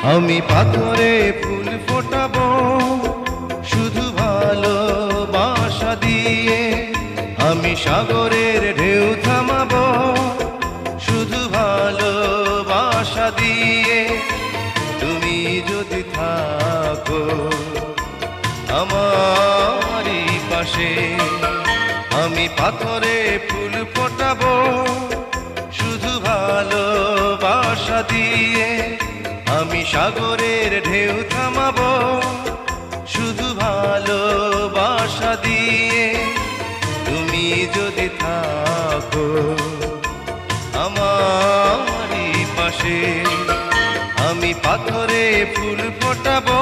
আমি পাথরে ফুল ফোটাবো শুধু ভালোবাসা দিয়ে, আমি সাগরের ঢেউ থামাবো শুধু ভালোবাসা দিয়ে। তুমি যদি থাকো আমারই পাশে, আমি পাথরে ফুল ফোটাবো শুধু ভালোবাসা দিয়ে, আমি সাগরের ঢেউ থামাবো শুধু ভালোবাসা দিয়ে। তুমি যদি থাকো আমারই পাশে, আমি পাথরে ফুল ফোটাবো